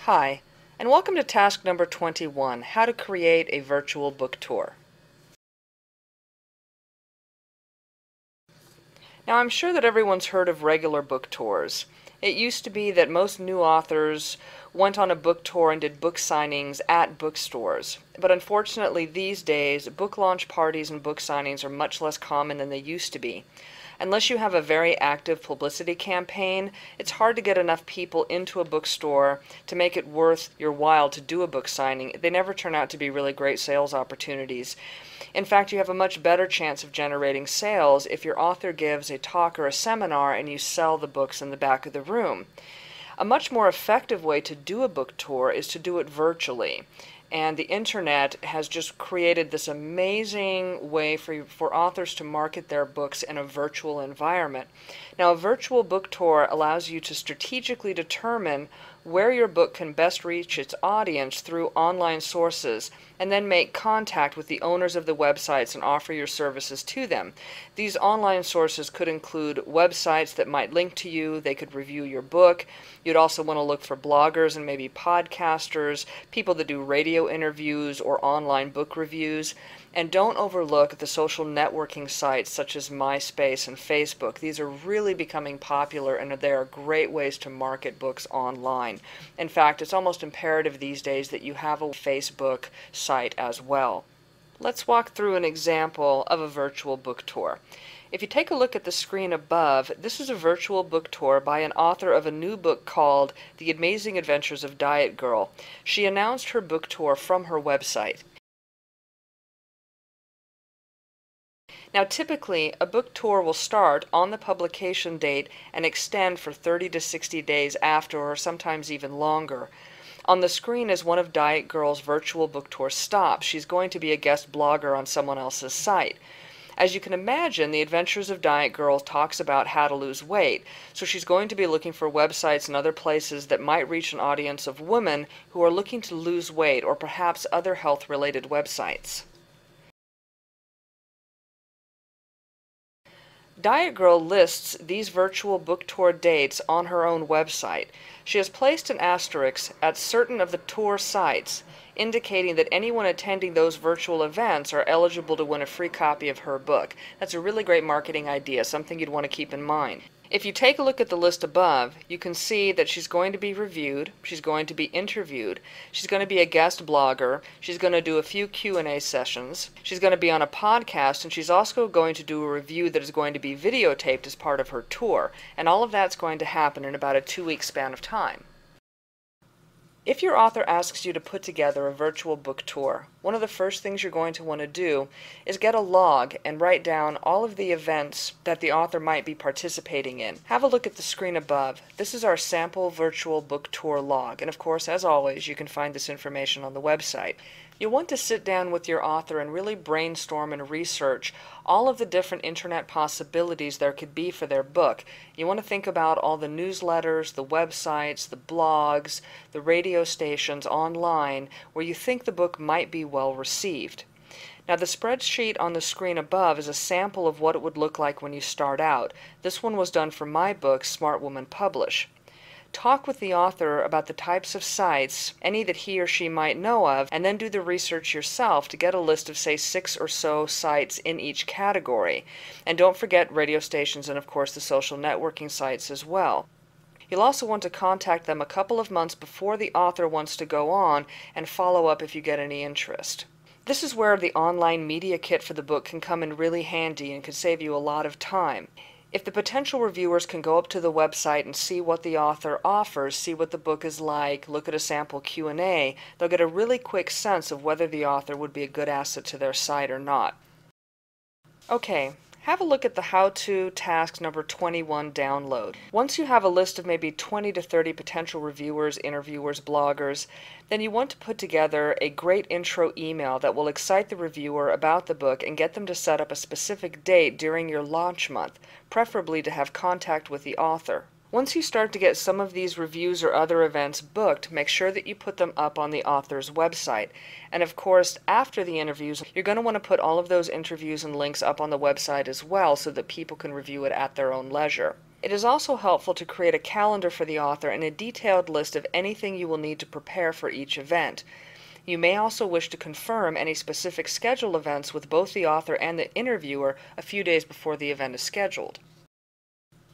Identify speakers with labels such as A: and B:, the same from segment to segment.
A: Hi, and welcome to task number 21, how to create a virtual book tour. Now, I'm sure that everyone's heard of regular book tours. It used to be that most new authors went on a book tour and did book signings at bookstores. But unfortunately, these days, book launch parties and book signings are much less common than they used to be. Unless you have a very active publicity campaign, it's hard to get enough people into a bookstore to make it worth your while to do a book signing. They never turn out to be really great sales opportunities. In fact, you have a much better chance of generating sales if your author gives a talk or a seminar and you sell the books in the back of the room. A much more effective way to do a book tour is to do it virtually. And the internet has just created this amazing way for authors to market their books in a virtual environment. Now, a virtual book tour allows you to strategically determine where your book can best reach its audience through online sources, and then make contact with the owners of the websites and offer your services to them. These online sources could include websites that might link to you, they could review your book. You'd also want to look for bloggers and maybe podcasters, people that do radio interviews or online book reviews. And don't overlook the social networking sites such as MySpace and Facebook. These are really becoming popular and they are great ways to market books online. In fact, it's almost imperative these days that you have a Facebook site as well. Let's walk through an example of a virtual book tour. If you take a look at the screen above, this is a virtual book tour by an author of a new book called The Amazing Adventures of Diet Girl. She announced her book tour from her website. Now, typically, a book tour will start on the publication date and extend for 30 to 60 days after, or sometimes even longer. On the screen is one of Diet Girl's virtual book tour stops. She's going to be a guest blogger on someone else's site. As you can imagine, The Adventures of Diet Girl talks about how to lose weight, so she's going to be looking for websites and other places that might reach an audience of women who are looking to lose weight, or perhaps other health-related websites. Diet Girl lists these virtual book tour dates on her own website. She has placed an asterisk at certain of the tour sites, indicating that anyone attending those virtual events are eligible to win a free copy of her book. That's a really great marketing idea, something you'd want to keep in mind. If you take a look at the list above, you can see that she's going to be reviewed, she's going to be interviewed, she's going to be a guest blogger, she's going to do a few Q&A sessions, she's going to be on a podcast, and she's also going to do a review that is going to be videotaped as part of her tour. And all of that's going to happen in about a 2-week span of time. If your author asks you to put together a virtual book tour, one of the first things you're going to want to do is get a log and write down all of the events that the author might be participating in. Have a look at the screen above. This is our sample virtual book tour log, and of course, as always, you can find this information on the website. You'll want to sit down with your author and really brainstorm and research all of the different internet possibilities there could be for their book. You want to think about all the newsletters, the websites, the blogs, the radio stations online where you think the book might be well received. Now, the spreadsheet on the screen above is a sample of what it would look like when you start out. This one was done for my book, Smart Woman Publish. Talk with the author about the types of sites, any that he or she might know of, and then do the research yourself to get a list of, say, 6 or so sites in each category. And don't forget radio stations and, of course, the social networking sites as well. You'll also want to contact them a couple of months before the author wants to go on and follow up if you get any interest. This is where the online media kit for the book can come in really handy and can save you a lot of time. If the potential reviewers can go up to the website and see what the author offers, see what the book is like, look at a sample Q&A, they'll get a really quick sense of whether the author would be a good asset to their site or not. Okay, have a look at the how-to task number 21 download. Once you have a list of maybe 20 to 30 potential reviewers, interviewers, bloggers, then you want to put together a great intro email that will excite the reviewer about the book and get them to set up a specific date during your launch month, preferably to have contact with the author. Once you start to get some of these reviews or other events booked, make sure that you put them up on the author's website. And of course, after the interviews, you're going to want to put all of those interviews and links up on the website as well so that people can review it at their own leisure. It is also helpful to create a calendar for the author and a detailed list of anything you will need to prepare for each event. You may also wish to confirm any specific scheduled events with both the author and the interviewer a few days before the event is scheduled.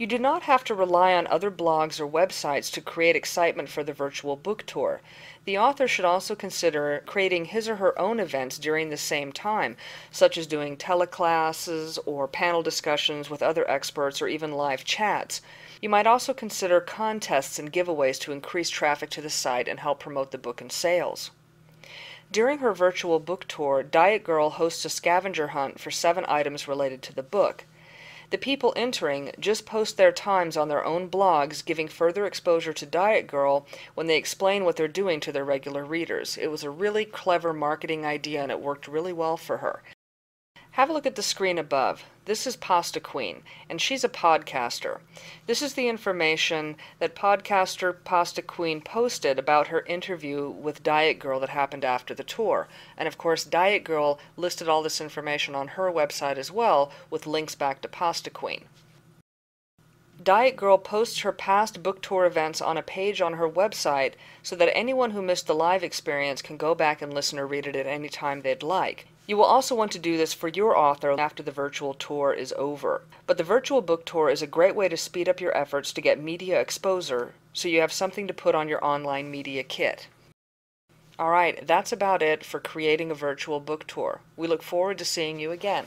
A: You do not have to rely on other blogs or websites to create excitement for the virtual book tour. The author should also consider creating his or her own events during the same time, such as doing teleclasses or panel discussions with other experts or even live chats. You might also consider contests and giveaways to increase traffic to the site and help promote the book and sales. During her virtual book tour, Diet Girl hosts a scavenger hunt for 7 items related to the book. The people entering just post their times on their own blogs, giving further exposure to Diet Girl when they explain what they're doing to their regular readers. It was a really clever marketing idea and it worked really well for her. Have a look at the screen above. This is Pasta Queen, and she's a podcaster. This is the information that podcaster Pasta Queen posted about her interview with Diet Girl that happened after the tour. And of course, Diet Girl listed all this information on her website as well, with links back to Pasta Queen. Diet Girl posts her past book tour events on a page on her website so that anyone who missed the live experience can go back and listen or read it at any time they'd like. You will also want to do this for your author after the virtual tour is over. But the virtual book tour is a great way to speed up your efforts to get media exposure so you have something to put on your online media kit. Alright, that's about it for creating a virtual book tour. We look forward to seeing you again.